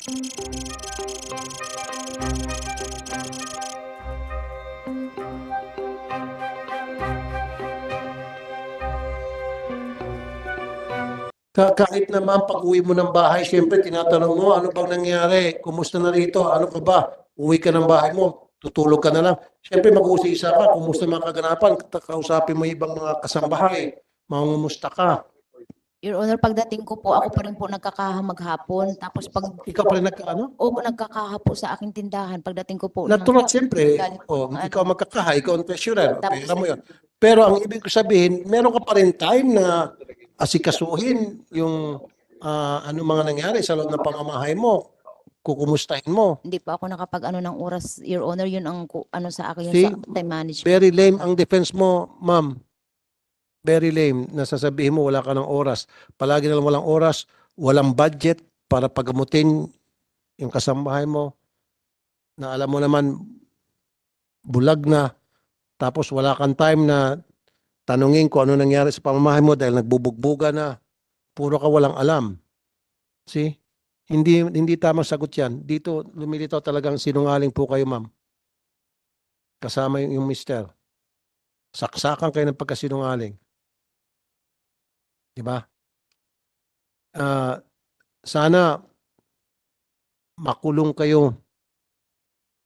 Kahit naman pag-uwi mo ng bahay, siyempre tinatanong mo, ano bang nangyari? Kumusta na rito? Ano ka ba? Uwi ka ng bahay mo, tutulog ka na lang. Siyempre mag-uusisa ka, kumusta mga kaganapan? Kausapin mo yung ibang mga kasambahay, mangumusta ka. Your Honor, pagdating ko po, ako pa rin po nagkakahamaghapon. Tapos pag Ikaw pa rin nagkaano? o nagkakahapo sa aking tindahan, pagdating ko po. Natural, siyempre, galing po ng ikaw magkakaha, ikaw ang treasurer, Tapos- pera mo yun. Pero ang ibig ko sabihin, meron ka pa rin time na asikasuhin yung ano mga nangyari sa loob ng pamamahay mo, kukumustahin mo. Hindi pa ako nakapag-ano ng oras, Your Honor, yun ang ano sa akin, yun See? sa time management. Very lame ang defense mo, ma'am. Very lame na sasabihin mo wala ka ng oras. Palagi na lang walang oras, walang budget para pagamutin yung kasambahay mo na alam mo naman bulag na, tapos wala kang time na tanungin kung ano nangyari sa pamamahay mo dahil nagbubugbuga na. Puro ka walang alam. See? Hindi tamang sagot yan. Dito lumilitaw talagang sinungaling po kayo, ma'am. Kasama yung mister. Saksakan kayo ng pagkasinungaling. Diba? Sana makulong kayo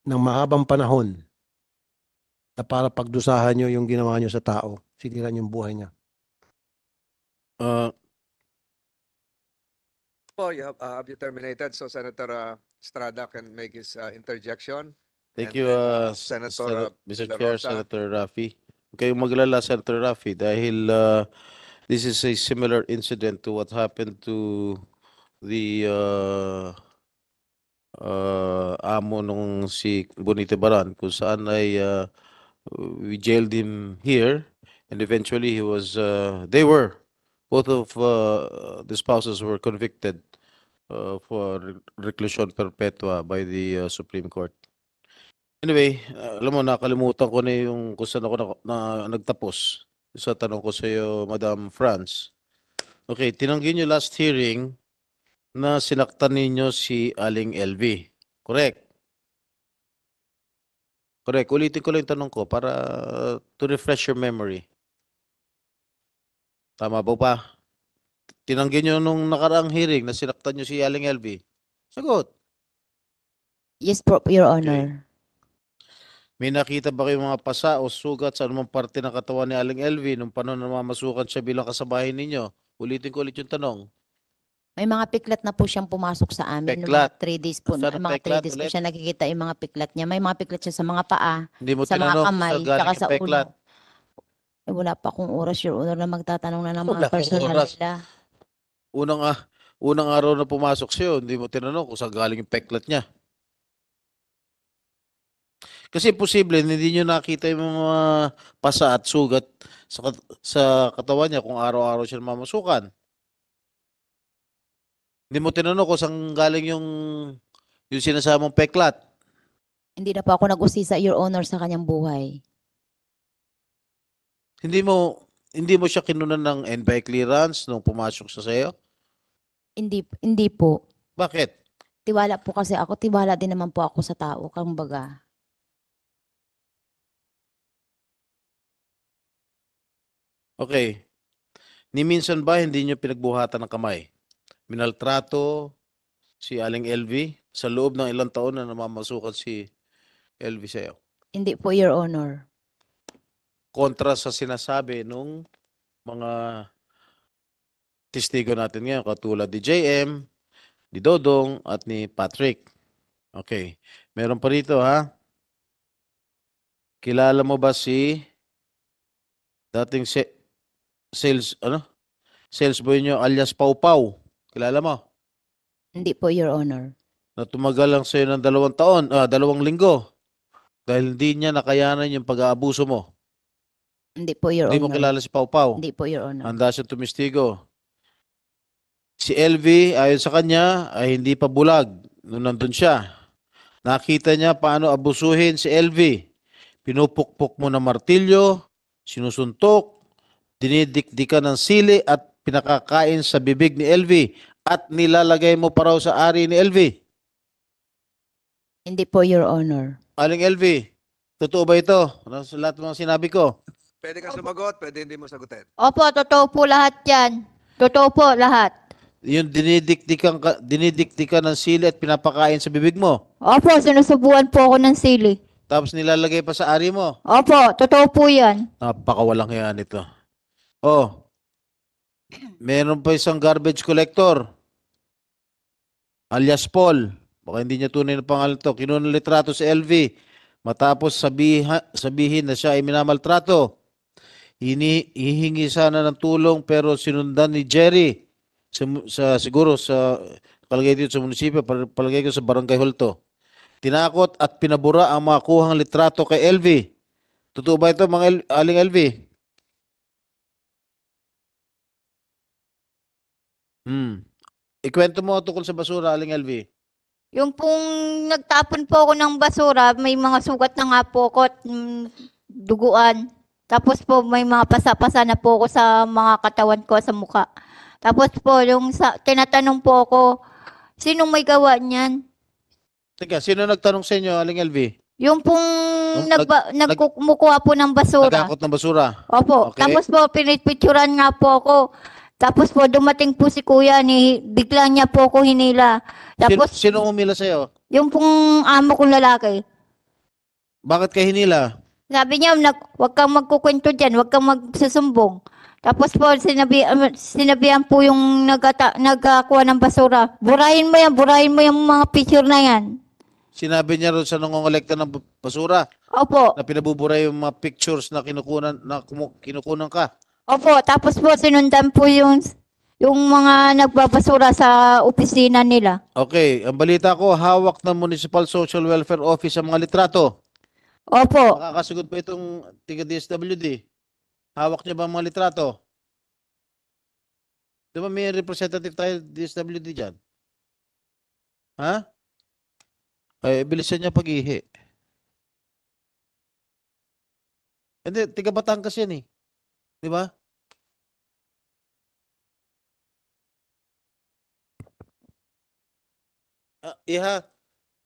ng mahabang panahon na para pagdusahan nyo yung ginawa nyo sa tao. Siniran yung buhay niya. Have you terminated? So Senator Estrada can make his interjection. Thank And you, then, Senator Mr. De La Chair, Rosa. Senator Raffy. Huwag kayong maglala, Senator Raffy, dahil this is a similar incident to what happened to the amo nung si Bonito Baran, kung saan ay we jailed him here, and eventually he was, both of the spouses were convicted for reclusion perpetua by the Supreme Court. Anyway, alam mo, nakalimutan ko na yung kung saan ako nagtapos sa tanong ko sa iyo, Madam Franz. Okay, tinanggi niyo last hearing na sinaktan ninyo si Aling LV. Correct? Correct. Ulitin ko lang yung tanong ko para to refresh your memory. Tama po pa? Tinanggi niyo nung nakaraang hearing na sinaktan niyo si Aling LV. Sagot. Yes po, Your Honor. May nakita ba kayong mga pasa o sugat sa anumang parte ng katawan ni Aling LV nung panahon na mamasukan siya bilang kasabahay ninyo? Ulitin ko ulit yung tanong. May mga piklat na po siyang pumasok sa amin. Nung Piklat? mga 3 days po. Saan ang Mga 3 piklat days po ulit? siya nakikita yung mga piklat niya. May mga piklat siya sa mga paa, Hindi mo sa mga tinanong kamay, sa galing tsaka yung sa peklat. ulo. Wala pa akong oras, Your Honor, na magtatanong na ng mga Wala kang personal oras. nila. Unang araw na pumasok siya, hindi mo tinanong kung saan galing yung peklat niya. Kasi posible, hindi nyo nakita yung mga pasa at sugat sa katawan niya kung araw-araw siya mamasukan. Hindi mo tinanong kung saan galing yung sinasamang peklat. Hindi na po ako nag-usisa, Your Honor, sa kanyang buhay. Hindi mo siya kinunan ng NBI clearance nung pumasok siya sa'yo? Hindi po. Bakit? Tiwala po kasi ako. Tiwala din naman po ako sa tao. Kumbaga. Okay. Ni minsan ba hindi nyo pinagbuhatan ng kamay? Minaltrato si Aling LV sa loob ng ilang taon na namamasukan si LV sa'yo? Hindi po, Your Honor. Kontra sa sinasabi nung mga testigo natin ngayon, katulad ni JM, ni Dodong, at ni Patrick. Okay. Meron pa rito, ha? Kilala mo ba si dating sales boy nyo alias Pau Pau? Kilala mo? Hindi po, Your Honor. Na tumagal lang sa'yo ng 2 linggo dahil hindi niya nakayanan yung pag-aabuso mo. Hindi po, Your Hindi mo Honor. kilala si Pau Pau. Hindi po, Your Honor. Handa siya tumistigo. Si LV, ayon sa kanya, ay hindi pa bulag nung nandun siya. Nakita niya paano abusuhin si LV. Pinupukpok mo ng martilyo, sinusuntok, dinidikdikan ng sili at pinakakain sa bibig ni LV at nilalagay mo pa raw sa ari ni LV. Hindi po, Your Honor. Aling LV, totoo ba ito? Ano sa lahat ng mga sinabi ko? Pwede kang sumagot, pwede hindi mo sagutin. Opo, totoo po lahat yan. Totoo po lahat. Yung dinidiktikan ng sili at pinapakain sa bibig mo. Opo, sinusubuan po ako ng sili. Tapos nilalagay pa sa ari mo. Opo, totoo po yan. Napakawalang yan ito. Oh, meron pa isang garbage collector. Alias Paul. Baka hindi niya tunay na pangalan to. Kinuha ng litrato si LV. Matapos sabihin na siya ay minamaltrato. Hihingi sana ng tulong pero sinundan ni Jerry siguro sa palagay dito sa munisipyo, palagay ko sa Barangay Hulto. Tinakot at pinabura ang mga kuhang litrato kay LV. Totoo ba ito mga Aling LV? Ikwento mo tungkol sa basura, Aling LV. Yung pong nagtapon po ako ng basura, may mga sugat na nga po ako at duguan. Tapos po may mga pasa-pasa na po ako sa mga katawan ko sa muka. Tapos po tinatanong po ako, sinong may gawa niyan? Teka, sino nagtanong sa inyo, Aling LV? Yung pong nagkumukuha po ng basura. Nagkakot ng basura. Opo. Okay. Tapos po pinipicturan nga po ako. Tapos po dumating po si kuya bigla niya po ako hinila. Tapos Sino umila sa'yo? yung pong amo kong lalaki. Bakit ka hinila? Sabi niya, wag kang magkukwento dyan, wag kang magsusumbong. Tapos po, sinabihan po yung nagkakuha ng basura. Burahin mo yung mga picture na yan. Sinabi niya rin sa nangongolekta ng basura Opo, na pinabubura yung mga pictures na kinukunan ka. opo. Tapos po, sinundan po yung mga nagbabasura sa opisina nila. Okay, ang balita ko, hawak ng Municipal Social Welfare Office ang mga litrato. Opo, Makakasagot ba itong tiga DSWD? Hawak niya ba ang mga litrato? Di ba may representative tayo DSWD dyan? Ha? Ay, bilisan niya pag-ihi. Hindi, tiga Batangas yan eh. Di ba? Iha,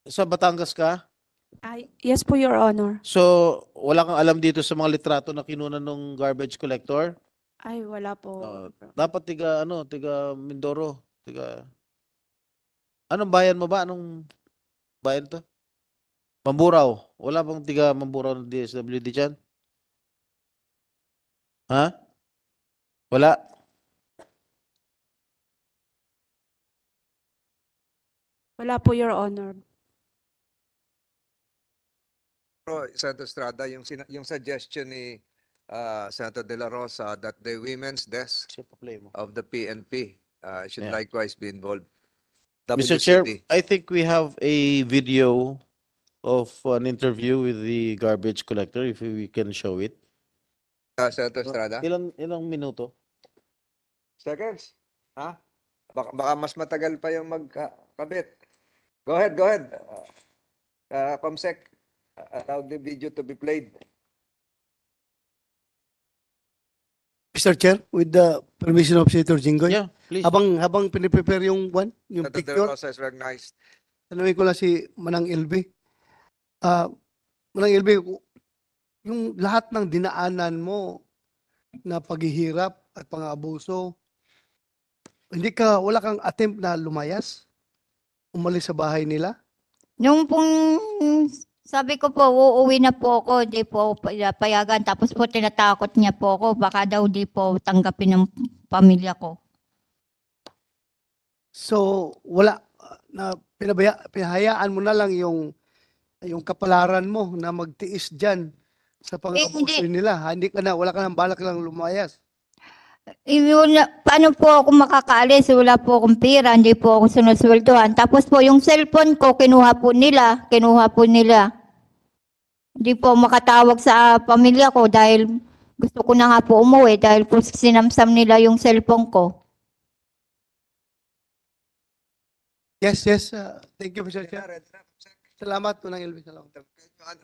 sa Batangas ka? Yes po, Your Honor. So, wala kang alam dito sa mga litrato na kinunan ng garbage collector? Ay, wala po. Dapat tiga Mindoro, Anong bayan mo ba? Anong bayan to? Mamburao. Wala bang tiga Mamburao ng DSWD dyan? Ha? Wala. Wala po, Your Honor. Pero, Senator Estrada, yung suggestion ni Senator De La Rosa that the women's desk of the PNP should Yeah. likewise be involved. Mr. Chair, WCD. I think we have a video of an interview with the garbage collector if we can show it. Senator Estrada? Ilang minuto? Seconds? Ha? Baka mas matagal pa yung magkabit. Go ahead, go ahead. Comsec, allow the video to be played. Mr. Chair, with the permission of Senator Jinggoy, Yeah, please. habang piniprepare yung Senator De picture, La Rosa is recognized. tanungin ko lang si Manang LB. Manang LB, yung lahat ng dinaanan mo na paghihirap at pang-abuso, wala kang attempt na lumayas? Umalis sa bahay nila? Nung pong sabi ko po, uuwi na po ako, di po ako payagan. Tapos po tinatakot niya po ako, baka daw di po tanggapin ng pamilya ko. So, wala, na pinahayaan mo na lang yung kapalaran mo na magtiis dyan sa pang-abuso hindi. nila. Wala ka nang balak lang lumayas. Paano po ako makakaalis? Wala po akong pera, hindi po ako sinusweldohan. Tapos po yung cellphone ko, kinuha po nila. Hindi po makatawag sa pamilya ko dahil gusto ko na nga po umuwi dahil po sinamsam nila yung cellphone ko. Yes. Thank you, Mr. Chair. Salamat, Manang LB. Salamat.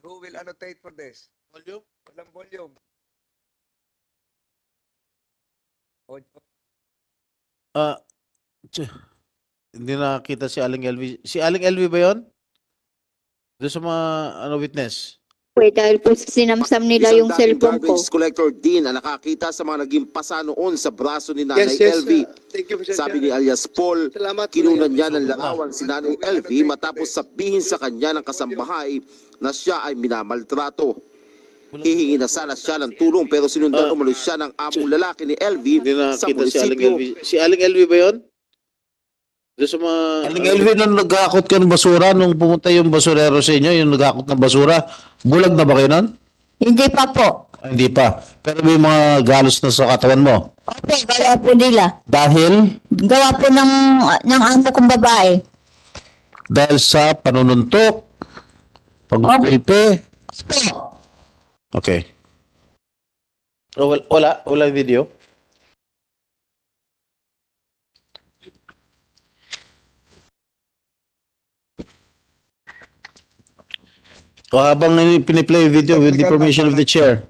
Who will annotate for this? Volume? Walang volume. Hindi nakakita si Aling LV. Si Aling LV ba yon? Doon sa mga witness. Dahil po sinamsam nila yung Isang dating cellphone ko. garbage collector din ang nakakita sa mga naging pasa noon sa braso ni Nanay LV. Thank you, Mr. Sabi Chair. ni alias Paul, Salamat. kinunan niya ng larawan si Nanay LV matapos sabihin sa kanya ng kasambahay na siya ay minamaltrato. Hihingi na sana siya ng tulong pero sinundan umano siya ng among lalaki ni LV Hindi na sa kita si Aling munisipyo. LV. Si Aling LV ba yun? Doon sa mga... Aling LV nung nag-akot ka ng basura, nung pumunta yung basurero sa inyo, yung nag-akot ng basura, bulag na ba kayo nun? Hindi pa po. Hindi pa. Pero may mga galos na sa katawan mo. Okay, gawa po nila. Dahil? Gawa po ng amo kong babae. Dahil sa panununtok, pag-ipe. Okay. Oh, wala video. O habang piniplay yung video with the permission of the chair.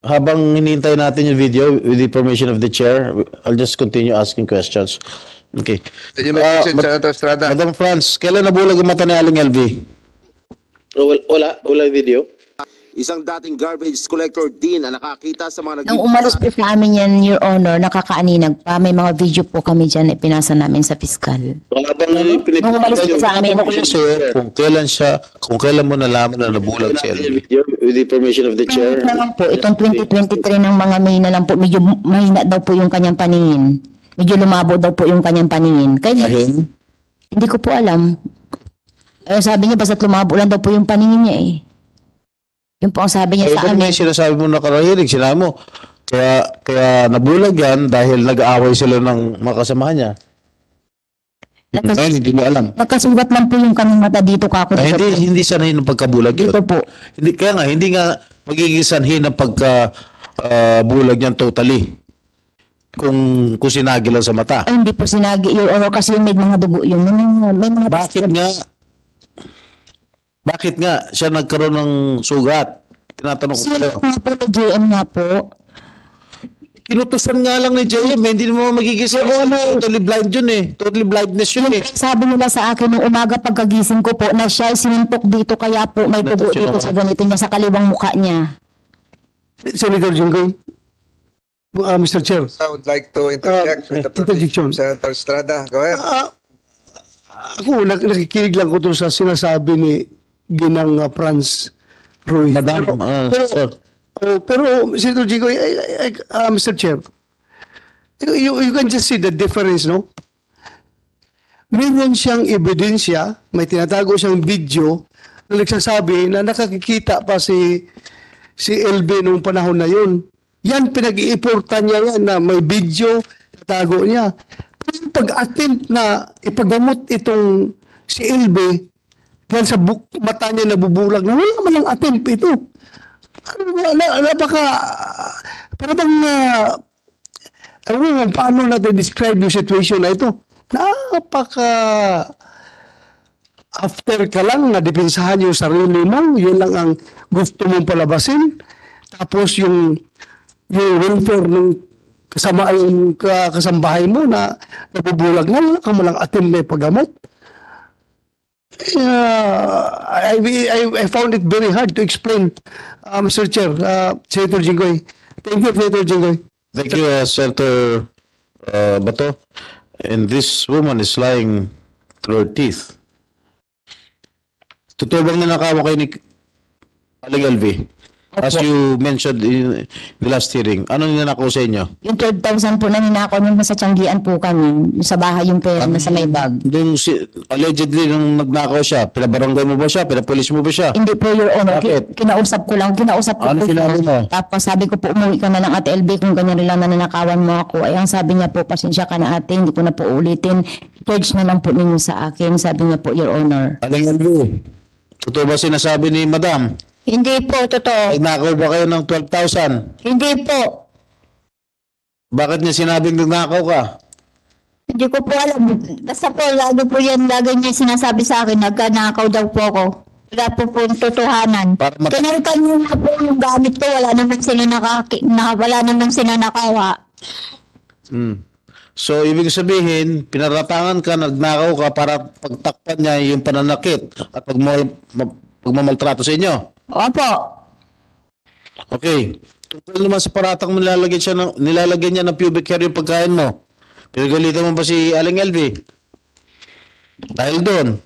Habang hinihintay natin yung video with the permission of the chair, I'll just continue asking questions. Okay. You may proceed, Senator Estrada. Madam Franz, kailan nabulag ang mata ni Aling LV? Oh, wala video. Isang dating garbage collector din ang nakakita sa mga Nung umalis po sa amin yan, Your Honor, nakakaaninag pa. May mga video po kami dyan na pinasa namin sa piskal. Habang Nung umalis po sa amin, kung kailan mo nalaman na nabulag si LV? With the permission of the chair. na lang po, itong 2023 ng mga May na lang po, medyo mahina daw po yung kanyang paningin. Medyo lumabo daw po yung kanyang paningin. Kaya hindi ko po alam. Sabi niya, basta lumabo lang daw po yung paningin niya eh. Yun po ang sabi niya Ito sa naman amin. yung sinasabi mo nakarahilig, sinabi mo. Kaya nabulag yan dahil nag-aaway sila ng mga kasamahan niya. Ngayon, hindi mo alam. Nagkasugat lang po yung kanyang mata dito kako. Ay, hindi sanay ng pagkabulag yun. Dito po. Hindi nga magiging sanhin ng pagkabulag niyan totally. Kung sinagi lang sa mata. Ay, hindi po sinagi, Your Honor, kasi may mga dugo yun. May mga Bakit nga siya nagkaroon ng sugat? Tinatanong ko Sino kayo. nga po na JM nga po? Kinutusan nga lang ni JM, hindi naman magiging totally blind yun eh. Totally blindness yun eh. Sabi nila sa akin nung umaga pagkagising ko po na siya ay sinuntok dito kaya po may dugo dito sa ganito niya sa kaliwang mukha niya. Senator Jinggoy. Mr. Chair. I would like to interject with the permission interjection. of Senator Estrada. Go ahead. Ako, nakikinig lang ko to sa sinasabi ni Ginang Franz Ruiz. Madam, sir. Pero, Senator Jinggoy, Mr. Chair, you can just see the difference, no? Meron siyang ebidensya, may tinatago siyang video na nagsasabi na nakakikita pa si LB nung panahon na yun. Yan, pinag-iiportan niya yan na may video, tatago niya. Pero yung pag-attempt na ipagamot itong si LB, yan sa mata niya nabubulag na wala man ang attempt ito. Napaka, para bang, ano mo, paano natin describe yung situation na ito? Napaka, after ka lang na depensahan yung sarili mo, yun lang ang gusto mong palabasin. Tapos yung welfare ng kasambahay mo na nabubulag na, wala kang malang attempt na ipagamot. I found it very hard to explain, Mr. Chair, Senator Jinggoy. Thank you, Senator Jinggoy. Thank you, Senator Bato. And this woman is lying through her teeth. Totoo bang nanakaw kayo ni Aling LV? As you mentioned in the last hearing, ano ninanakaw sa inyo? Yung 12,000 po na ninakaw nung sa Tianggian po kami, sa bahay yung pera na sa may bag. Allegedly, nung nagnakaw siya, pinabarangay mo ba siya? Pinapulis mo ba siya? Hindi po, Your Honor. Bakit? Kinausap ko Ano po sinabi siya. mo? Tapos sabi ko po, umuwi ka na lang Ate LB kung ganyan lang na nanakawan mo ako. Ay, ang sabi niya po, pasensya ka na ate, hindi ko na po ulitin. Pledge na lang po ninyo sa akin, sabi niya po, Your Honor. Aling LV, totoo ba sinasabi ni Madam? Hindi po, totoo. Nagnakaw ba kayo ng 12,000? Hindi po. Bakit niya sinabing nagnakaw ka? Hindi ko po alam. Basta po, lagi po yan, lagi niya sinasabi sa akin, nagkanakaw daw po ako. Wala po po yung totohanan. Para Kinalitan niyo na po yung gamit ko, wala naman sila nakawa. So, ibig sabihin, pinaratangan ka, nagnakaw ka para pagtakpan niya yung pananakit at pagmamaltrato sa inyo. Opo. Okay. Tungkol naman sa paratang mo, nilalagyan niya ng pubic hair yung pagkain mo. Pinagalitan mo ba si Aling LV? Dahil doon.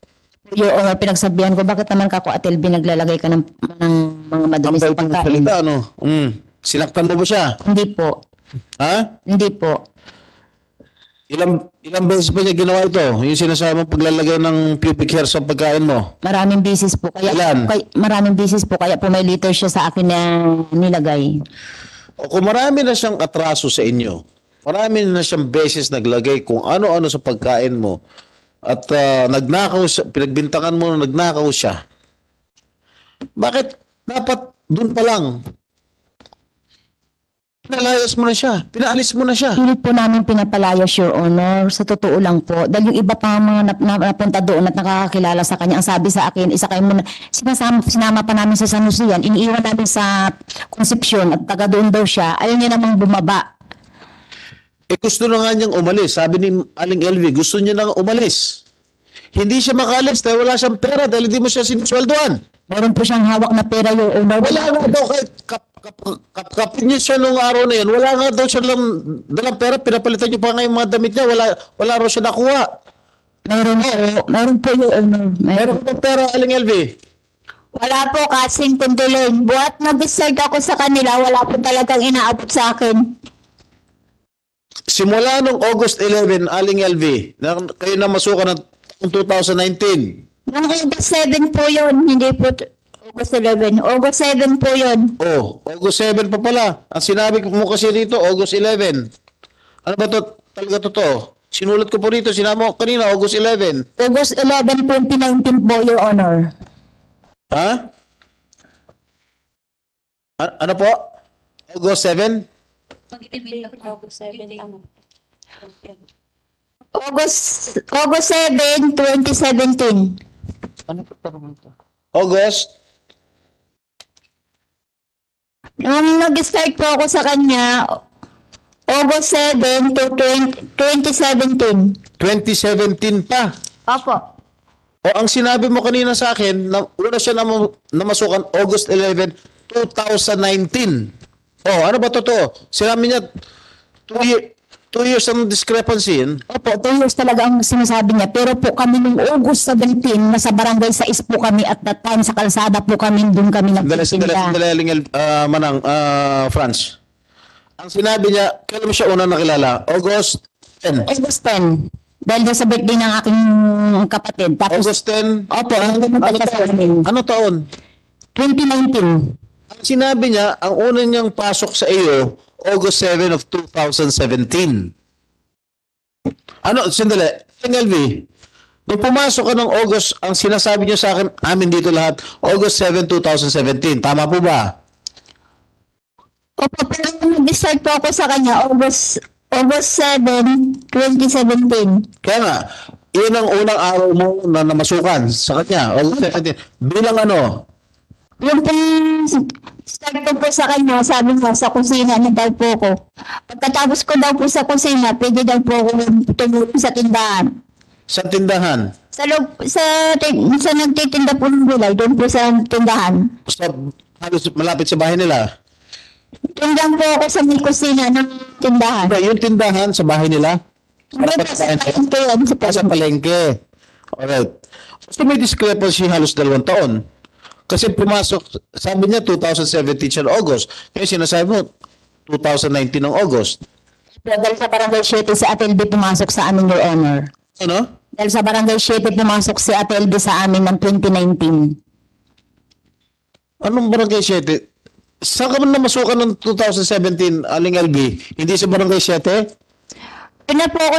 Your Honor, pinagsabihan ko, bakit naman kako at LB naglalagay ka ng mga madumi sa pagkain? Salita, ano? Sinaktan mo ba siya? Hindi po. Ha? Hindi po. Ilang beses ba niya ginawa ito? Yung sinasabi mo paglalagay ng pubic hair sa pagkain mo? Maraming bisis po. Ilan? Maraming bisis po. Kaya po may liter siya sa akin na nilagay. O kung marami na siyang atraso sa inyo, marami na siyang beses naglagay kung ano-ano sa pagkain mo, at nagnakaw siya, pinagbintangan mo na nagnakaw siya, bakit dapat dun pa lang pinalayas mo na siya, pinaalis mo na siya? Hindi po namin pinapalayas, Your Honor. Sa totoo lang po. Dahil yung iba pa mga napunta doon at nakakakilala sa kanya, ang sabi sa akin, isa kayo muna, sinama pa namin sa San Jose yan, iniiwan namin sa Concepcion at taga doon daw siya, ayaw niya namang bumaba. Gusto na nga niyang umalis. Sabi ni Aling LV, gusto niya nang umalis. Hindi siya makaalis dahil wala siyang pera dahil hindi mo siya sinisweldoan. Meron po siyang hawak na pera, Your Honor. Wala nga daw, kahit kapit niya siya nung araw na yan, wala nga daw siya dalang pera, pinapalitan niyo pa nga yung mga damit niya, wala raw siya nakuha. Meron po, Your Honor. Meron pa pera, Aling LV? Wala po, kasing kundulin. Buhat nag-start ako sa kanila, wala po talagang inaabot sa akin. Simula nung August 11, Aling LV, kayo na masukan ng 2019. Nung August 7 po yun, hindi po August 11. August 7 po yun. Oh, August 7 pa pala. Ang sinabi mo kasi dito, August 11. Ano ba to? Talaga totoo? Sinulat ko po dito, sinabi mo kanina, August 11. August 11, 2019 po, Your Honor. Ha? Ano po? August 7? August 7, 2017. August? Nung nag-start po ako sa kanya, August 7 to 2017. 2017 pa. Opo. O ang sinabi mo kanina sa akin, una siya namasukan August 11, 2019. Oh, ano ba totoo? Sinabi niya, 2 years ang discrepancy. Opo, 2 years talaga ang sinasabi niya. Pero po kami nung August 17, nasa barangay 6 po kami at that time sa kalsada po kami, doon kami nagtitinda. Sandali, Manang, Franz. Ang sinabi niya, kailan mo siya una nakilala? August 10. August 10. Dahil doon sa birthday ng aking kapatid. Tapos, August 10? opo, ano taon? 2019. Ang sinabi niya, ang una niyang pasok sa iyo, August 7 of 2017. Ano, sandali, LV, nung pumasok ka ng August, ang sinasabi niyo sa akin, amin dito lahat, August 7, 2017. Tama po ba? Opo, pero nag-start po ako sa kanya, August 7, 2017. Kaya nga, yun ang unang araw mo na namasukan sa kanya, August 17. Bilang ano? Yung start ko po sa kanya, sabi mo, sa kusina na daw po ko. Pagkatapos ko daw po sa kusina, pwede daw po ako tumulong sa tindahan. Sa tindahan? Sa nagtitinda po ng gulay, doon po sa tindahan. Halos malapit sa bahay nila? Tindahan po ako sa may kusina ng tindahan. Yung tindahan sa bahay nila? Sa palengke yun. Sa palengke. Alright. So may discrepancy halos 2 taon. Kasi pumasok, sabi niya 2017 siya ng August. Kaya sinasabi mo, 2019 ng August. Dahil sa barangay 7 si Ate LB pumasok sa amin, Your Honor. Ano? Dahil sa barangay 7 pumasok si Ate LB sa amin ng 2019. Anong barangay 7? Saan ka man namasukan ng 2017, Aling LB? Hindi sa barangay 7? Doon po ako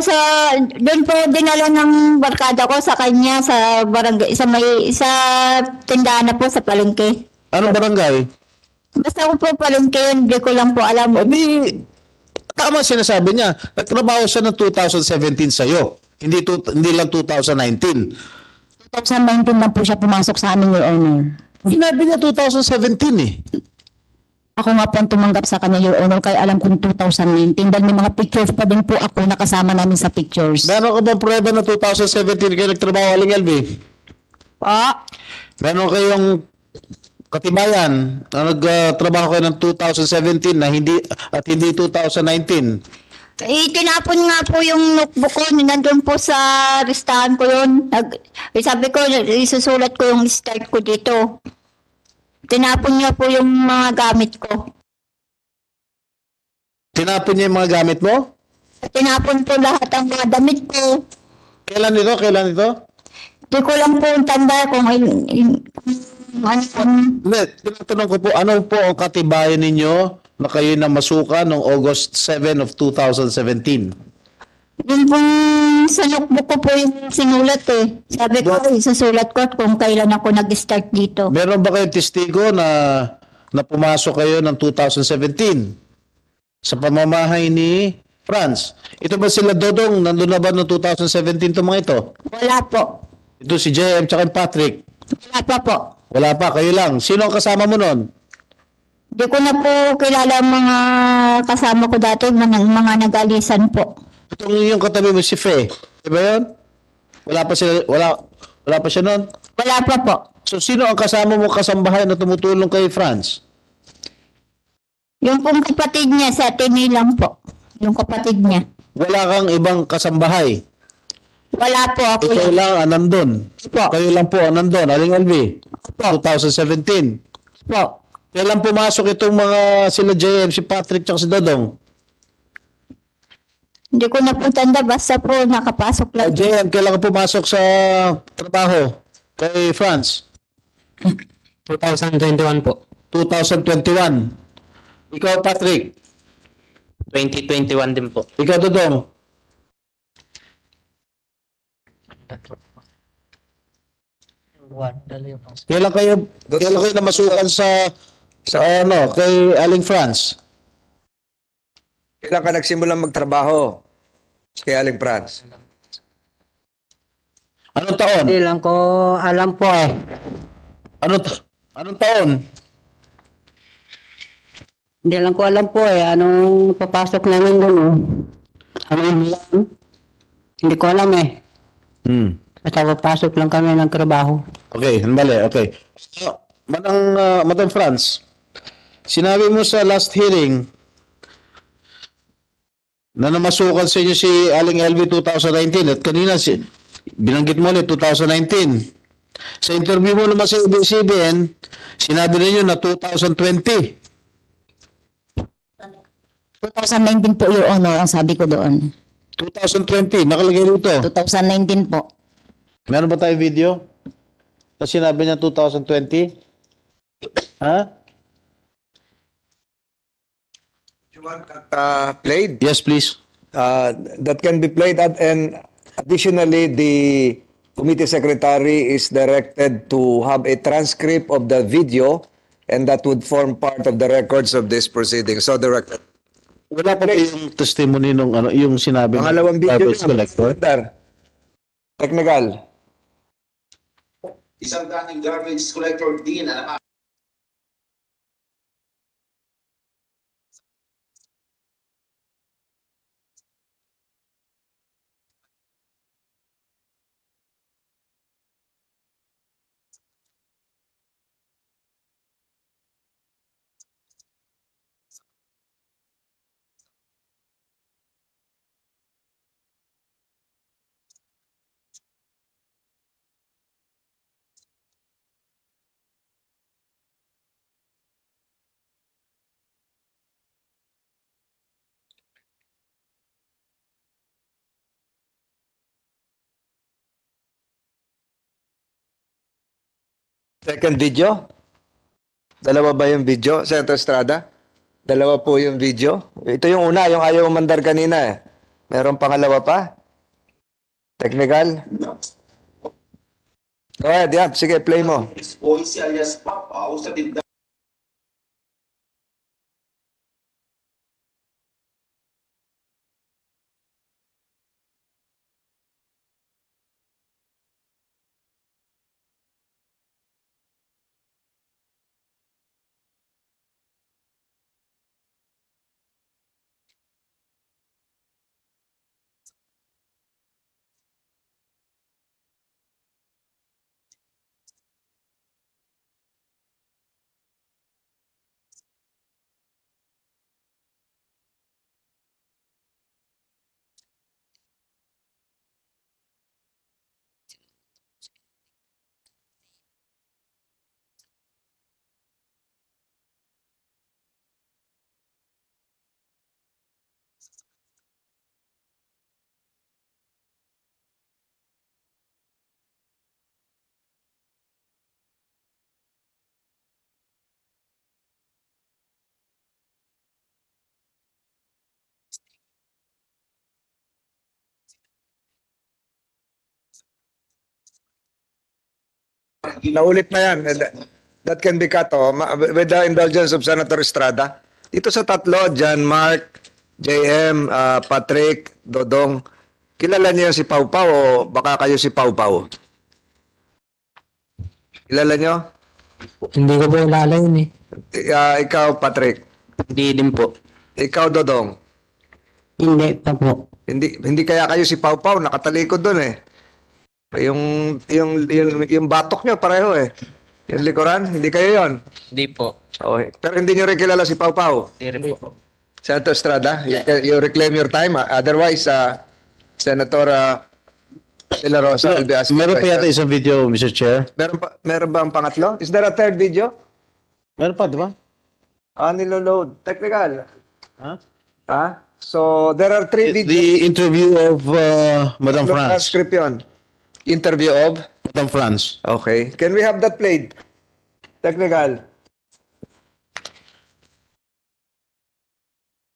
doon po dinala ng barkada ko sa kanya sa barangay, sa tindahan na po sa palengke. Anong barangay? Basta ko po palengke yun, hindi ko lang po alam. Tama sinasabi niya. Nagtrabaho siya ng 2017 sa'yo. Hindi lang 2019. 2019 lang po siya pumasok sa amin, Your Honor. Sinabi niya 2017 eh. Ako nga po ang tumanggap sa kanya, Your Honor, kaya alam kong 2019 dahil may mga pictures pa din po ako nakasama namin sa pictures. Meron ka bang prueba na 2017 kayo nagtrabaho, Aling LV? Pa? Meron kayong katibayan na nagtrabaho kayo ng 2017 na hindi at hindi 2019? Tinapon nga po yung notebook ko, nandun po sa listahan ko yun. Sabi ko, isusulat ko yung start ko dito. Tinapon niya po yung mga gamit ko. Tinapon niya yung mga gamit mo? Tinapon po lahat ang mga damit ko. Kailan ito? Kailan ito? Di ko lang po tanda kung ano. Hindi, tinatanong ko po, ano po ang katibayan ninyo na kayo na masuka noong August 7 of 2017? Yun pong sa notebook ko po yung sinulat eh. Sabi ko, isusulat ko kung kailan ako nag-start dito. Meron ba kayong testigo na pumasok kayo ng 2017 sa pamamahay ni Franz? Ito ba sila Dodong? Nandun na ba noong 2017 itong mga ito? Wala po. Ito si JM tsaka yung Patrick. Wala pa po. Wala pa, kayo lang. Sino ang kasama mo noon? Di ko na po kilala ang mga kasama ko dati, mga nag-alisan po. Itong yung katabi mo si Fe. Di ba yun? Wala pa siya noon? Wala pa po. So sino ang kasama mo kasambahay na tumutulong kay Franz? Yung pong kapatid niya sa Tini lang po. Yung kapatid niya. Wala kang ibang kasambahay. Wala po ako. Ikaw lang ang nandun. Po. Kayo lang po ang nandun. Aling Alvi. 2017. Po. Kailan pumasok itong mga sila JM, si Patrick, at si Dodong? Hindi ko na po tanda, basta po nakapasok lang. JM, kailan ka pumasok sa trabaho kay Franz? 2021 po. 2021. Ikaw, Patrick. 2021 din po. Ikaw, Dodong. Kailan kayo namasukan sa ano, kay Aling Franz? Kailan ka nagsimulang magtrabaho kay Aling Franz? Anong taon? Hindi lang ko alam po eh. Anong taon? Hindi lang ko alam po eh. Anong papasok namin doon oh. Ano yan? Hindi ko alam eh. Basta papasok lang kami ng trabaho. Okay, mali, okay. So, Madam Franz, sinabi mo sa last hearing na namasukan sa inyo si Aling LV 2019 at kanina binanggit mo ulit 2019. Sa interview mo naman sa ABS-CBN, sinabi ninyo na 2020. 2019 po, Your Honor, ang sabi ko doon. 2020, nakalagay dito. 2019 po. Meron ba tayo video? Na sinabi niya 2020? Ha? You want that played? Yes, please. That can be played and additionally the committee secretary is directed to have a transcript of the video and that would form part of the records of this proceeding. So directed. Wala pa ba yung testimony nung ano, yung sinabi ng Pangalawang video garbage na. collector? Technical. Isang dating garbage collector din na Second video? Dalawa ba yung video, Senator Estrada? Dalawa po yung video. Ito yung una, yung ayaw umandar kanina eh. Meron pangalawa pa? Technical? Go ahead, yeah. Sige, play mo. o si alias Papa o sa tindahan Naulit na yan. That can be cut, with the indulgence of Senator Estrada. Dito sa tatlo, John Mark, JM, Patrick, Dodong, kilala niyo si Pau Pau o baka kayo si Pau Pau? Kilala niyo? Hindi ko po kilala yun eh. Ikaw, Patrick. Hindi din po. Ikaw, Dodong. Hindi pa po. Hindi kaya kayo si Pau Pau, nakatalikod doon eh. Yung batok niyo pareho eh. Yung likuran, hindi kayo yon. Hindi po. Okay. Pero hindi niyo rin kilala si Pau Pau. Hindi po. Senator Estrada, you reclaim your time. Otherwise, Senator De La Rosa will be asking Meron pa yata questions. isang video, Mr. Chair. Meron ba ang pangatlo? Is there a third video? Meron pa, di ba? Nilo-load. Technical. Huh? So, there are 3 videos. The interview of Madam France. Transcript yun. Interview of? Madam France. Okay. Can we have that played? Technical.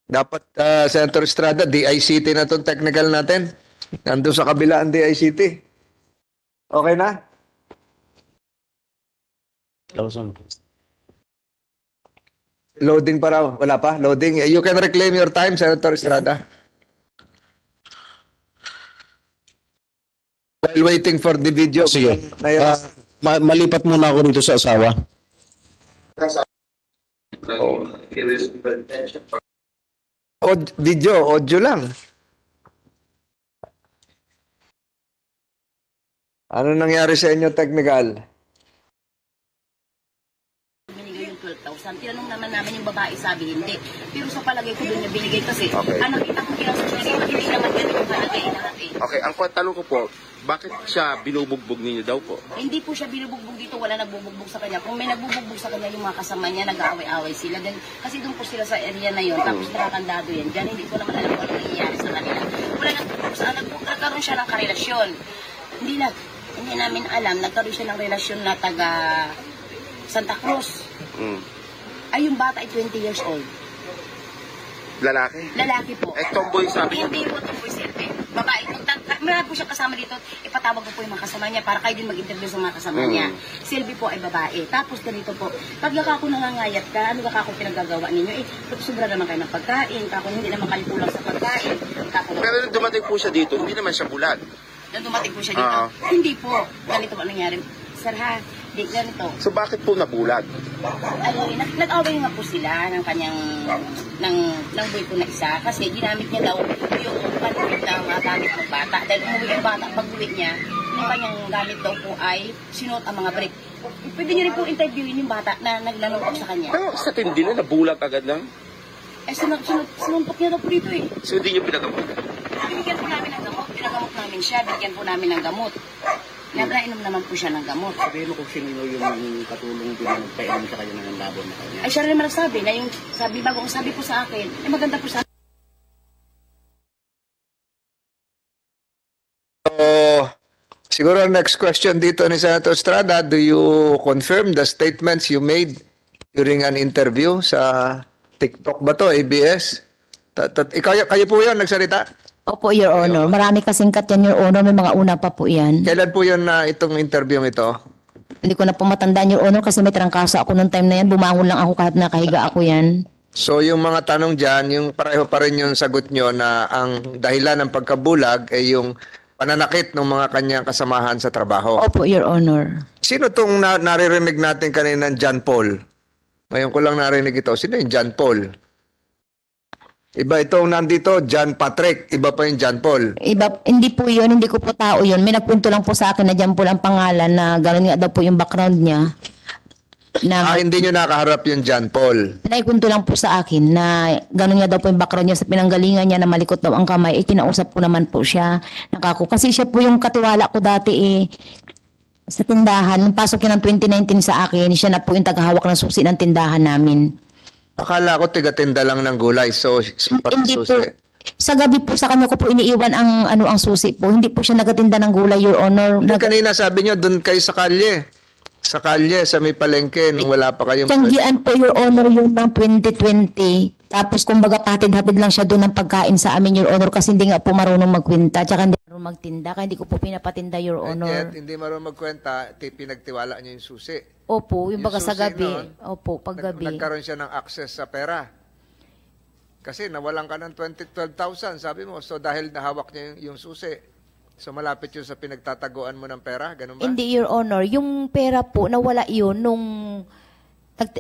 Dapat, Senator Estrada, DICT na itong technical natin. Nandun sa kabila ang DICT. Okay na? Loading pa raw. Wala pa? Loading. You can reclaim your time, Senator Estrada. While waiting for the video. Sige. Ayun. Malipat muna ako dito sa asawa. Audio lang. Ano nangyari sa inyo, technical? Binigay yung 12,000. Tinanong naman namin yung babae, sabi hindi. Pero sa palagay ko doon niya binigay kasi. Ang nakita ko kaya sa social media, hindi naman ganun yung palagay lahat eh. Okay, ang tanong ko po, bakit siya binubugbog ninyo daw po? Hindi po siya binubugbog dito, wala nagbubugbog sa kanya. Kung may nagbubugbog sa kanya, yung mga kasama niya, nag-aaway-aaway sila. Kasi doon po sila sa area na yun, tapos nakakandado yan. Diyan, hindi ko naman alam kung ano nangyayari sa kanila. Wala nagbubugbog sa nagkaroon siya ng karelasyon. Hindi namin alam, nagkaroon siya ng relasyon na taga Santa Cruz. Ay, yung bata ay 20 years old. Lalaki? Lalaki po. Tomboy sabi niya. Hindi po tomboy silbi. Babae po. Meron po siya kasama dito. Ipatawag ko po yung mga kasama niya para kayo din mag-interview sa mga kasama niya. Silbi po ay babae. Tapos ganito po. Pag ako nangangayat ka, ano ka ako pinagagawa ninyo? Sobra naman kayo ng pagkain. Kako hindi naman kayo kulang sa pagkain. Pero nung dumating po siya dito, hindi naman siya bulag. Nung dumating po siya dito, hindi po. Ganito po nangyari. Sir ha, di ganito. So bakit po nabulag? Ay, nag-away nga po sila ng kanyang ng boy ko na isa kasi ginamit niya daw yung panit na mga gamit ng bata dahil umuwi ang bata pag-uwi niya yung kanyang gamit daw po ay sinuot ang mga brick. Pwede niyo rin po interviewin yung bata na naglalungkot sa kanya. Pero sa tindi na, nabulag agad lang. Sinumpot niya daw po dito eh. So hindi niyo pinagamot. Binigyan po namin ng gamot. Pinagamot namin siya. Bigyan po namin ng gamot. Nainom naman po siya ng gamot. Sabihin mo kung sino yung katulong din na nagpainom sa kanya ng labon na kanya. Ay siya rin naman nagsabi na yung bago ang sabi po sa akin, ay maganda po sa Siguro next question dito ni Senator Estrada, do you confirm the statements you made during an interview sa TikTok ba to, ABS? Kayo po yun, nagsalita? Opo, Your Honor. Marami kasing cut yan, Your Honor. May mga una pa po yan. Kailan po yun na itong interview ito? Hindi ko na po matandaan, Your Honor, kasi may trangkaso ako noong time na yan. Bumangon lang ako kahit nakahiga ako yan. So yung mga tanong dyan, yung pareho pa rin yung sagot nyo na ang dahilan ng pagkabulag ay yung pananakit ng mga kanyang kasamahan sa trabaho. Opo, Your Honor. Sino itong naririnig natin kanina, John Paul? Ngayon ko lang narinig ito. Sino yung John Paul? Iba itong nandito, John Patrick. Iba pa yung John Paul. Iba, hindi po yun, hindi ko po tao yun. May nagpunto lang po sa akin na dyan po lang pangalan na gano'n nga daw po yung background niya. Na, Hindi nyo nakaharap yung John Paul. naikunto lang po sa akin na gano'n nga daw po yung background niya sa pinanggalingan niya na malikot daw ang kamay. Kinausap ko naman po siya. Kasi siya po yung katiwala ko dati sa tindahan. Nung pasok niya ng 2019 sa akin, siya na po yung tagahawak ng susi ng tindahan namin. Akala ko tiga-tinda lang ng gulay. So, Hindi po. Sa gabi po sa kanya ko po iniiwan ang susi po. Hindi po siya nagatinda ng gulay, Your Honor. Kanina sabi nyo, doon kayo sa kalye. Sa kalye, sa may palengke, nung wala pa kayong... Tiyanggian po, Your Honor, yung ng 2020. Tapos kumbaga patid-hatid lang siya doon ng pagkain sa amin, Your Honor, kasi hindi nga po marunong magkwenta, tsaka hindi marunong magtinda, kaya hindi ko po pinapatinda, Your And Honor. yet, hindi marunong magkwenta, pinagtiwala niyo yung susi. Opo, yung baga sa susi gabi. noon, Opo, paggabi. Nagkaroon siya ng access sa pera. Kasi nawalan ka ng 12,000, sabi mo. So dahil nahawak niya yung susi, so malapit yun sa pinagtataguan mo ng pera, ganun ba? Hindi, Your Honor. Yung pera po, nawala yun nung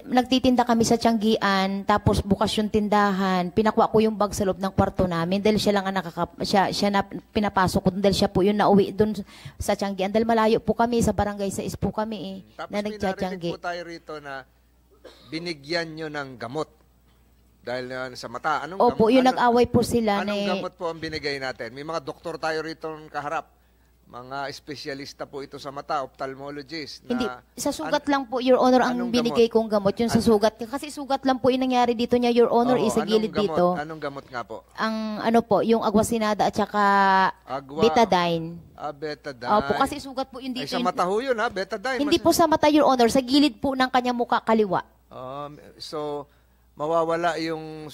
nagtitinda kami sa Tianggian, tapos bukas yung tindahan, pinakuha ko yung bag sa loob ng kwarto namin dahil siya lang ang siya na pinapasok ko dahil siya po yung nauwi doon sa Tianggian dahil malayo po kami, sa barangay 6 po kami Tapos na may nagtiyanggi. narinig po tayo rito na binigyan nyo ng gamot dahil sa mata. Anong Opo, gamot? yung nag-away po sila Anong na gamot po ang binigay natin? May mga doktor tayo rito kaharap. Mga espesyalista po ito sa mata, ophthalmologist. Na, hindi, sa sugat lang po, Your Honor, ang anong binigay kong gamot, yung sa sugat. Kasi sugat lang po yung nangyari dito niya, Your Honor, Oo, isa gilid anong gamot? dito. Anong gamot nga po? Ang ano po, yung agwasinada at saka Agwa. betadine. Betadine. Opo, kasi sugat po yung Ay, dito. sa mata ho yun ha, betadine. Hindi po sa mata, Your Honor, sa gilid po ng kanya mukha kaliwa. So, mawawala yung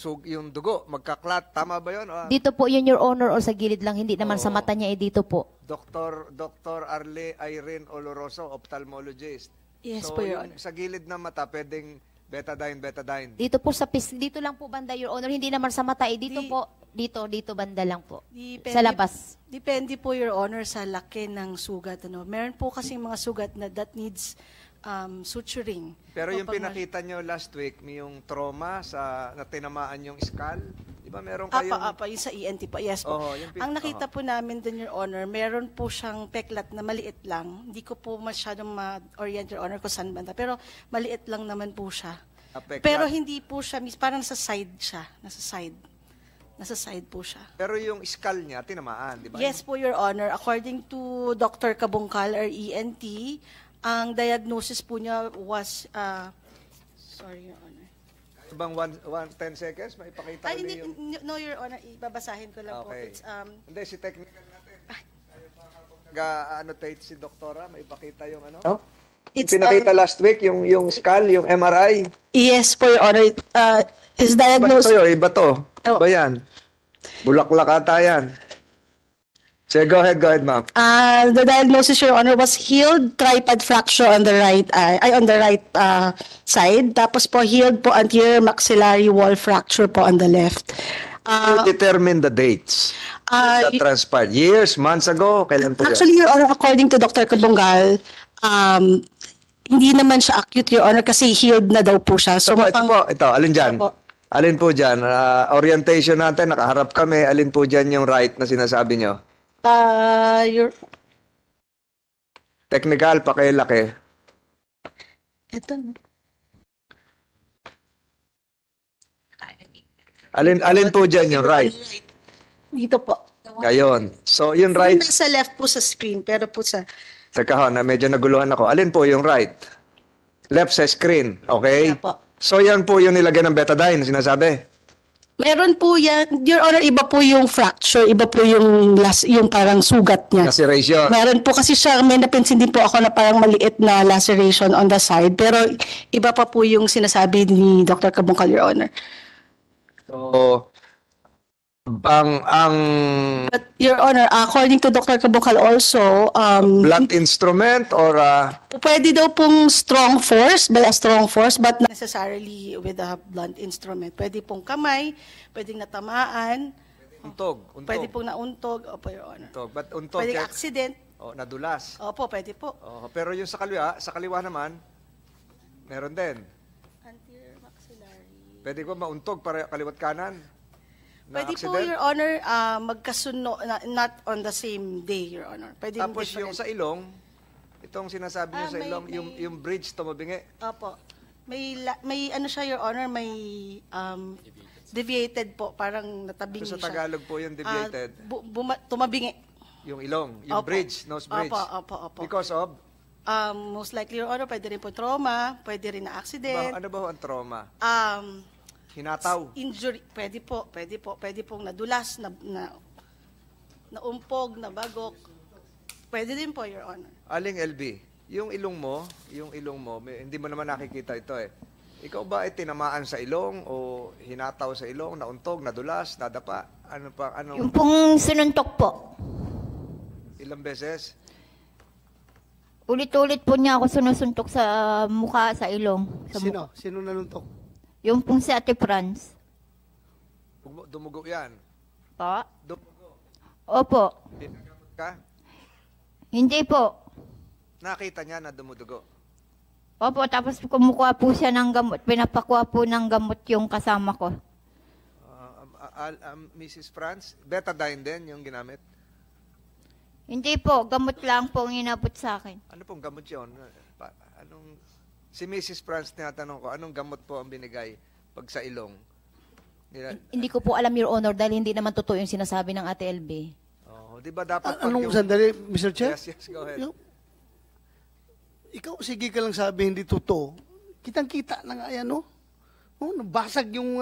dugo, magkaklat. Tama ba yun? Dito po yun, Your Honor, o sa gilid lang, hindi naman sa mata niya, dito po. Dr. Irene Oloroso, ophthalmologist. Yes so, po, Your yung sa gilid ng mata, pwedeng betadine. Dito po sa dito lang po banda, Your Honor, hindi naman sa mata, dito po, dito banda lang po. Sa labas. Depende po, Your Honor, sa laki ng sugat. Meron po kasi mga sugat na that needs suturing. Pero yung Pag- pinakita nyo last week, may yung trauma na tinamaan yung skull. Di ba meron kayong... yung sa ENT po. Yes po. Oo, Ang nakita po namin dun, Your Honor, meron po siyang peklat na maliit lang. Hindi ko po masyadong ma-orient, Your Honor, kung saan banda. Pero maliit lang naman po siya. Peklat. Pero hindi po siya, parang nasa side siya. Nasa side po siya. Pero yung skull niya, tinamaan, di ba? Yes po, Your Honor. According to Dr. Kabungkal or ENT, ang diagnosis po niya was, sorry, Your Honor. Bang 10 seconds, maipakita Ay, ulit hindi, no, Your Honor, ibabasahin ko lang po. Okay. It's, Hindi, si technical natin. Nag-annotate si doktora, maipakita yung ano? it's, Pinakita last week, yung skull, yung MRI. yes po, Your Honor. His Iba diagnosis, to, iba to. Oh. Iba yan. Bulaklak ata yan. So, go ahead, ma'am. the diagnosis, Your Honor, was healed tripod fracture on the right eye, on the right side. Tapos po, healed po anterior maxillary wall fracture po on the left. You determine the dates that transpired. Years, months ago, kailan po yan? Actually, Your Honor, according to Dr. Kabungal, hindi naman siya acute, Your Honor, kasi healed na daw po siya. So, Ito, alin dyan? Opo. Alin po dyan? Orientation natin, nakaharap kami. Alin po dyan yung right na sinasabi nyo? Technical, pakilaki. Ito. Alin po dyan yung right? Dito po. Ngayon. So, yung right, Nasa left po sa screen, pero po sa... teka ho, na medyo naguluhan ako. Alin po yung right? Left sa screen, okay? Apo. So, yan po yung nilagay ng betadine, sinasabi. Meron po yan, Your Honor, iba po yung fracture, iba po yung yung parang sugat niya. Laceration. Meron po kasi siya, may napinsin din po ako na parang maliit na laceration on the side, pero iba pa po yung sinasabi ni Dr. Kabungkal, Your Honor. So, ang But, Your Honor, according to Dr. Kabungkal also, blunt instrument or pwede daw pong strong force, by a strong force, but not necessarily with a blunt instrument. Pwede pong kamay, pwedeng natamaan, untog. pwede pong nauntog, opo, Your Honor. Untog. But untog, Pwedeng accident, nadulas. opo, pwede po. Pero yung sa kaliwa naman, meron din. Anterior maxillary. Pwede ko mauntog para kaliwat kanan. Na Pwede po, accident. Your Honor, magkasuno, not on the same day, Your Honor. Pwede Tapos yung sa ilong, itong sinasabi niyo sa may- ilong, may- yung bridge tumabingi. Opo. May ano siya, Your Honor, may deviated po, parang natabingi So siya. sa Tagalog po yung deviated. Tumabingi. Yung ilong, yung Opo. bridge, nose bridge. Opo. Because of, Most likely, Your Honor, pwede rin po trauma, pwede rin na accident. ano ba ang trauma? Hinataw. Injury, pwede pong nadulas, naumpog, nabagok. Pwede din po, Your Honor. Aling LB, yung ilong mo, hindi mo naman nakikita ito eh. Ikaw ba ay tinamaan sa ilong o hinataw sa ilong, nauntog, nadulas, nadapa? Ano pa? Yung pong sinuntok po. Ilang beses? Ulit-ulit po niya ako sinusuntok sa mukha, sa ilong. Sa Sino? Sino nanuntok? Yung pong si Ate Franz. Dumugo yan. Pa? Dumugo. Opo. Pinagamot ka? Hindi po. Nakita niya na dumudugo. Opo, tapos kumukuha po siya ng gamot. Pinapakuha po ng gamot yung kasama ko. Mrs. Franz, betadine din yung ginamit? Hindi po, gamot lang po ang inabot sa akin. Ano pong gamot yun? Si Mrs. Franz, tinatanong ko, anong gamot po ang binigay pag sa ilong? Hindi ko po alam, Your Honor, dahil hindi naman totoo yung sinasabi ng Ate LB. Di ba dapat Anong sandali, Mr. Chair? Yes, go ahead. Ikaw, sige ka lang sabi, hindi totoo. Kitang-kita na nga yan, no? Oh, nabasag yung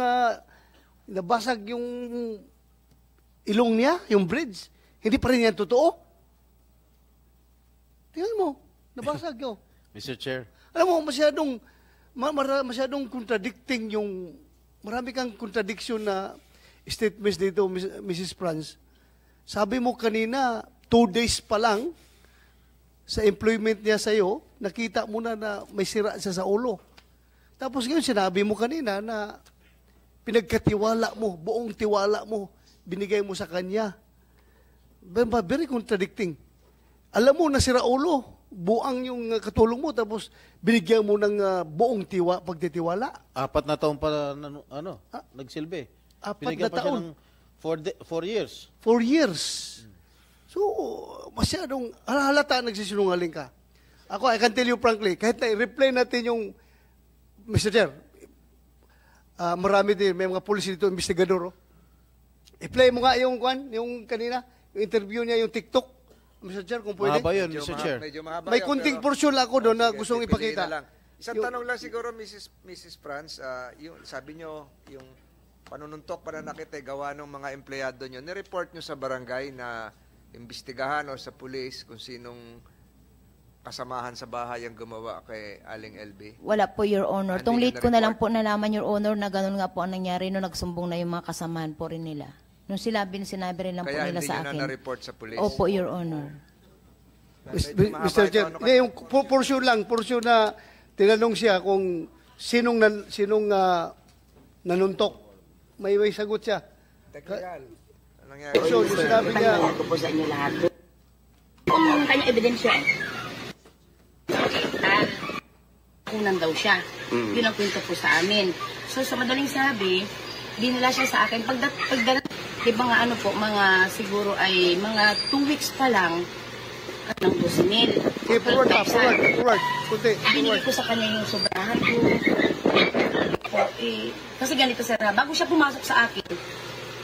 ilong niya, yung bridge. Hindi pa rin yan totoo. Tingnan mo, nabasag yun. Mr. Chair. Alam mo, masyadong contradicting yung, marami kang contradiction na statements dito, Mrs. Franz. Sabi mo kanina, 2 days pa lang, sa employment niya sa'yo, nakita mo na may sira siya sa ulo. Tapos ngayon, sinabi mo kanina na pinagkatiwala mo, buong tiwala mo, binigay mo sa kanya. Very contradicting. Alam mo, nasira ulo, buang yung katulong mo, tapos binigyan mo ng buong pagtitiwala. 4 na taon pa nagsilbi. 4 Binigyan na pa siya taon. ng 4 years. 4 years. So, masyadong halata nagsisinungaling ka. Ako, I can tell you frankly, kahit na i-replay natin yung, Mr. Chair, marami din, may mga police dito, investigador. I-play mo nga yung kanina, yung interview niya, yung TikTok. Mr. Chair, kung pwede. Mahaba yun, Mr. Chair. Medyo mahaba May yun, kunting pero- portion lang ako doon na Sige, gustong pipiliin ipakita. na lang. Isang Yung- tanong lang siguro, Mrs. Franz, yung, sabi nyo, yung panununtok, pananakit ay gawa ng mga empleyado nyo. Nireport nyo sa barangay na imbestigahan o sa pulis kung sinong kasamahan sa bahay ang gumawa kay Aling LB? Wala po, Your Honor. Hindi Tong na late ko na lang na-report. po nalaman, Your Honor, na ganun nga po ang nangyari nung nagsumbong na yung mga kasamahan po rin nila. Nung sinabi rin lang po Kaya nila hindi sa nyo akin. na na-report sa pulis? Opo, Your Honor. Medyo mahaba Mr. ito, Chair, ano hindi, yung portion na tinanong siya kung sinong nanuntok. May sagot siya. Technical. Anong nangyari? So, yung sinabi niya, ko po sa inyo lahat. Kung kanyang ebidensya, kunan daw siya. Yun ang kwento po sa amin. So, sa madaling sabi, dinala siya sa akin. Pagdala, di ba nga ano po, mga siguro ay mga 2 weeks pa lang, ng 12,000. okay, forward. Kunti, Binigay forward. ko sa kanya yung sobrahan ko. Kasi ganito sir, bago siya pumasok sa akin,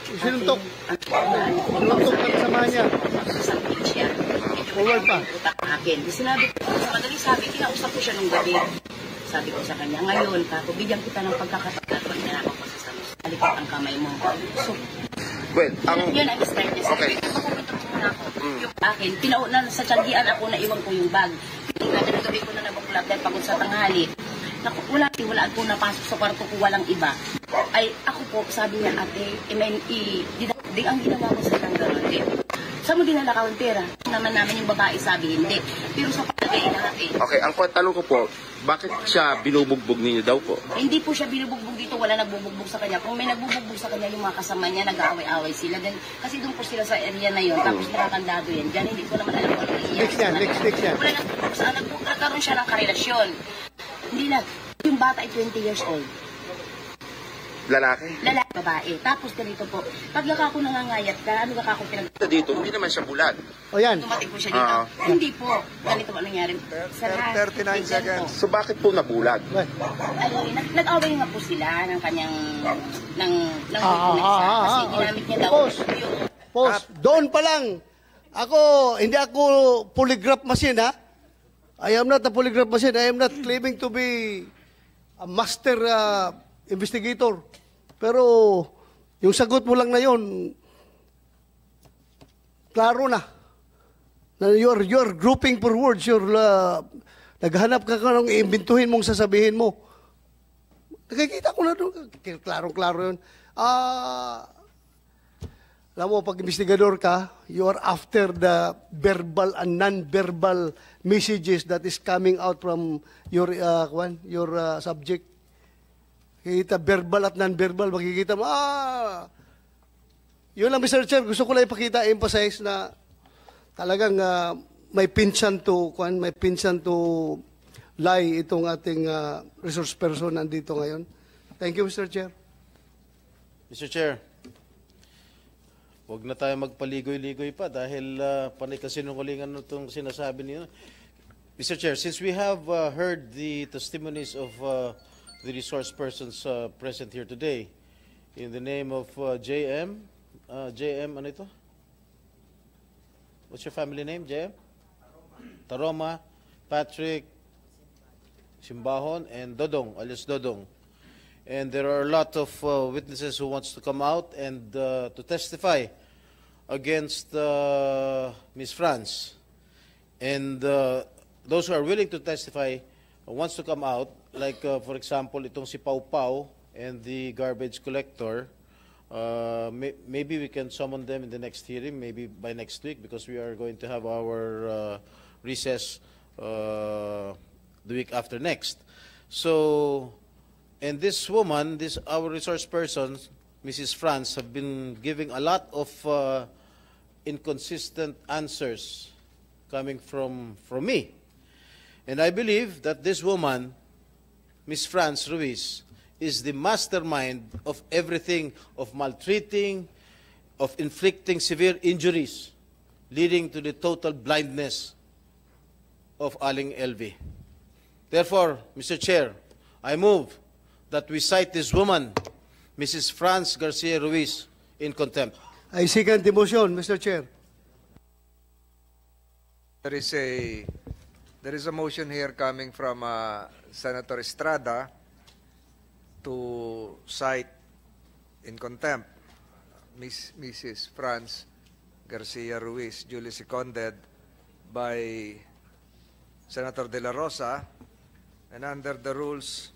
Sinuntok. Sinuntok ang kasama niya. sasabihin siya. Forward pa. Utak ang akin. Sinabi ko, sa madaling sabi, kinausap ko siya nung gabi. Sabi ko sa kanya, ngayon, kako, bigyan kita ng pagkakataon pag nanakaw ko sa samus. Alikot ang kamay mo. So, Well, yun ang start niya. Okay. Makupunta ko muna ako. Yung akin, pinaunan sa tiyanggian ako na iwan ko yung bag. Yung gabi ko na nabakulap dahil pagod sa tanghali. Naku, wala ko napasok sa kwarto ko, walang iba. Ay, ako po, sabi niya, ate, di ang ginawa ko sa kang gano'n. Saan mo dinala ka ang pera? Naman namin yung babae sabi, hindi. Pero sa palagay natin, okay, ang tanong ko po, bakit siya binubugbog ninyo daw po? hindi po siya binubugbog dito, wala nagbubugbog sa kanya. Kung may nagbubugbog sa kanya, yung mga kasama niya, nag-aaway-aaway sila. Then, kasi doon po sila sa area na yun, tapos nakakandado yan. Diyan, hindi ko naman alam kung ano yan. Next yan. Wala nagkaroon siya ng karelasyon. Hindi na, yung bata ay 20 years old. Lalaki? Lalaki, babae. Tapos ganito po, pag ako nangangayat ka, ano ka ako Dito, hindi naman siya bulag. O yan. tumating po siya dito? Hindi po. Ganito po nangyari. Sa 39 seconds. So bakit po nabulag? Ay, nag-away nga po sila ng kanyang ng kasi ginamit niya daw Pause. yung Pause. Doon pa lang. Hindi ako polygraph machine, ha? I am not a polygraph machine. I am not claiming to be a master investigator. Pero, yung sagot mo lang na yon, klaro na. Na you're grouping for words. You're Naghanap ka kung iimbintuhin mong sasabihin mo. Nakikita ko na doon. Klarong-klaro yun. Alam mo, pag investigador ka, you are after the verbal and non-verbal messages that is coming out from your subject. Kita verbal at non-verbal, makikita mo, yun lang, Mr. Chair, gusto ko lang ipakita, emphasize na talagang may pinsan to lie itong ating resource person nandito ngayon. Thank you, Mr. Chair. Mr. Chair, huwag na tayo magpaligoy-ligoy pa dahil panay kasinungalingan itong sinasabi niyo. Mr. Chair, since we have heard the testimonies of the resource persons present here today, in the name of JM, ano ito? What's your family name, JM? Taroma, Patrick, Simbahon, and Dodong, alias Dodong. And there are a lot of witnesses who wants to come out and to testify against Ms. Franz. And those who are willing to testify wants to come out, like for example, itong si Pau Pau and the garbage collector. Maybe we can summon them in the next hearing, maybe by next week, because we are going to have our recess the week after next. So, and this woman, our resource person, Mrs. Franz, have been giving a lot of inconsistent answers coming from me. And I believe that this woman, Ms. Franz Ruiz, is the mastermind of everything, of maltreating, of inflicting severe injuries, leading to the total blindness of Aling LV. Therefore, Mr. Chair, I move that we cite this woman, Mrs. Franz Garcia Ruiz, in contempt. I second the motion, Mr. Chair. There is a motion here coming from Senator Estrada to cite in contempt Mrs. Franz Garcia Ruiz, duly seconded by Senator De La Rosa, and under the rules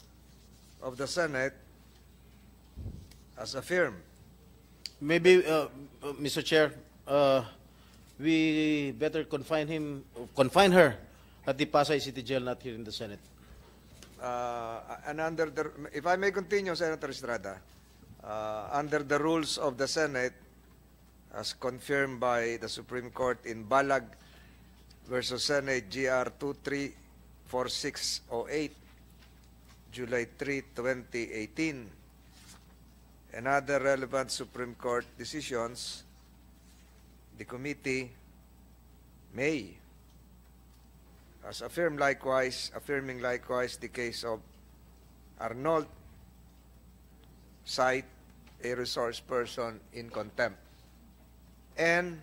of the Senate, as affirmed. Maybe, Mr. Chair, we better confine her at the Pasay City Jail, not here in the Senate. And under if I may continue, Senator Estrada, under the rules of the Senate, as confirmed by the Supreme Court in Balag versus Senate GR 234608, July 3, 2018, and other relevant Supreme Court decisions, the committee may, as affirming likewise the case of Arnold, cite a resource person in contempt. And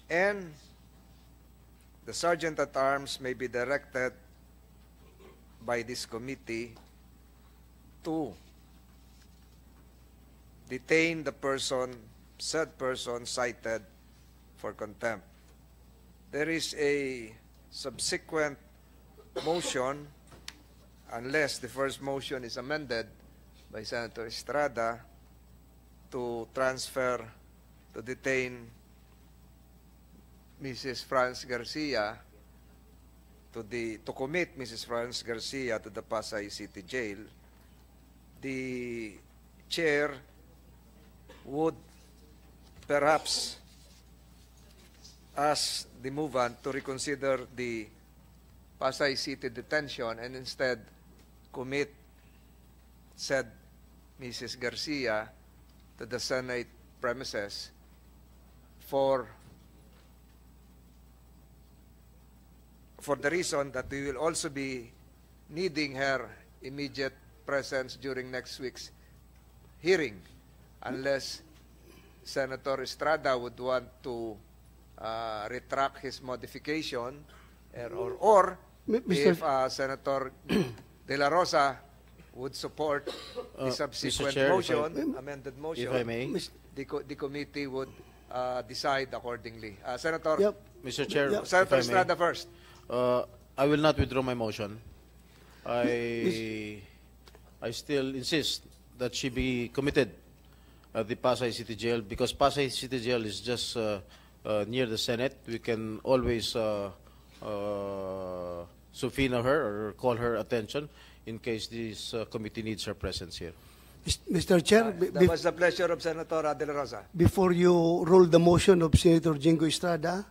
the Sergeant at Arms may be directed by this committee to detain the said person cited for contempt. There is a subsequent motion, unless the first motion is amended by Senator Estrada, to detain Mrs. Franz Garcia to commit Mrs. Franz Garcia to the Pasay City Jail. The chair would perhaps ask the movant to reconsider the Pasay City detention and instead commit said Mrs. Garcia to the Senate premises for the reason that we will also be needing her immediate presence during next week's hearing, unless Senator Estrada would want to retract his modification, or if Senator De La Rosa would support the subsequent Chair, motion, amended motion, if I may. the committee would decide accordingly. Senator, Yep. Mr. Chair, Yep. Senator if I may. Estrada first. I will not withdraw my motion. I still insist that she be committed at the Pasay City Jail, because Pasay City Jail is just near the Senate. We can always subpoena her or call her attention in case this committee needs her presence here. Mr. Chair, That was the pleasure of Senator De La Rosa. before you rule the motion of Senator Jingo Estrada,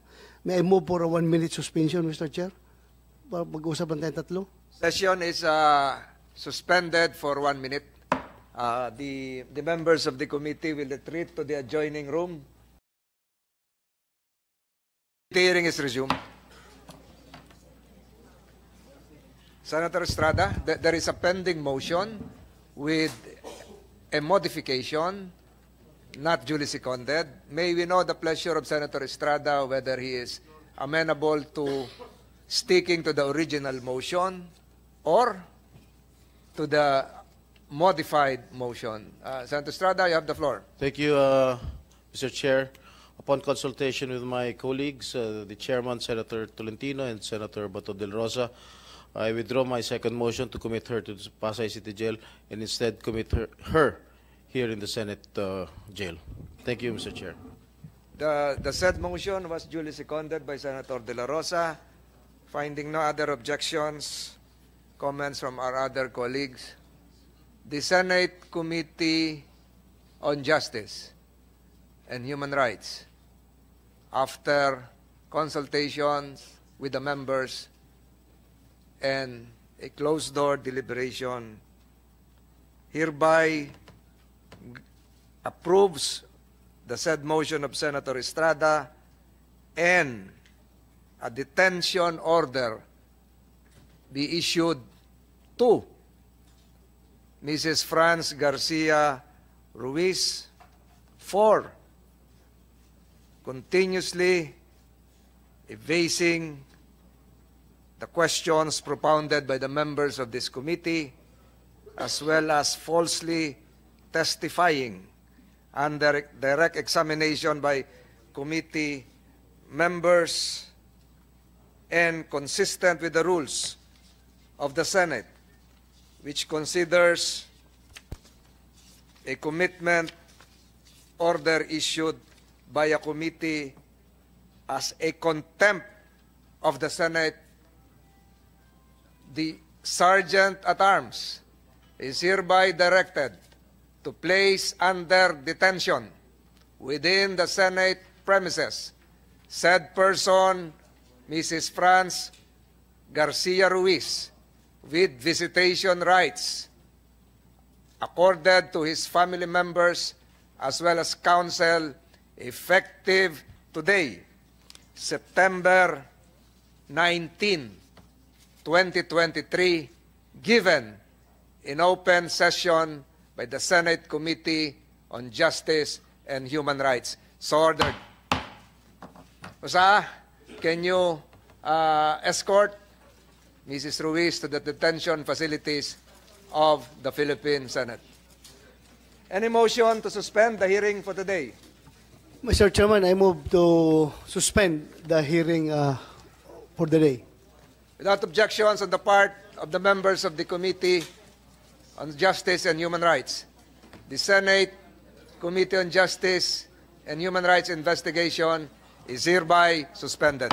may I move for a 1-minute suspension, Mr. Chair? Para mag-usapan tayong tatlo. Session is suspended for 1 minute. The members of the committee will retreat to the adjoining room. The hearing is resumed. Senator Estrada, there is a pending motion with a modification, not duly seconded. May we know the pleasure of Senator Estrada, whether he is amenable to sticking to the original motion or to the modified motion. Senator Estrada, you have the floor. Thank you, Mr. Chair. Upon consultation with my colleagues, the chairman, Senator Tolentino, and Senator Bato del Rosa, I withdraw my second motion to commit her to the Pasay City Jail and instead commit her here in the Senate jail. Thank you, Mr. Chair. The said motion was duly seconded by Senator De La Rosa. Finding no other objections, comments from our other colleagues, the Senate Committee on Justice and Human Rights, after consultations with the members and a closed-door deliberation, hereby approves the said motion of Senator Estrada and a detention order be issued to Mrs. Franz Garcia Ruiz for continuously evading the questions propounded by the members of this committee, as well as falsely testifying under direct examination by committee members and consistent with the rules of the Senate, which considers a commitment order issued by a committee as a contempt of the Senate. The Sergeant at Arms is hereby directed to place under detention within the Senate premises said person, Mrs. Franz Garcia Ruiz, with visitation rights accorded to his family members as well as counsel, effective today, September 19, 2023, given in open session by the Senate Committee on Justice and Human Rights. So ordered. Usa, can you escort Mrs. Ruiz to the detention facilities of the Philippine Senate? Any motion to suspend the hearing for today? Mr. Chairman, I move to suspend the hearing for the day. Without objections on the part of the members of the Committee on Justice and Human Rights, the Senate Committee on Justice and Human Rights investigation is hereby suspended.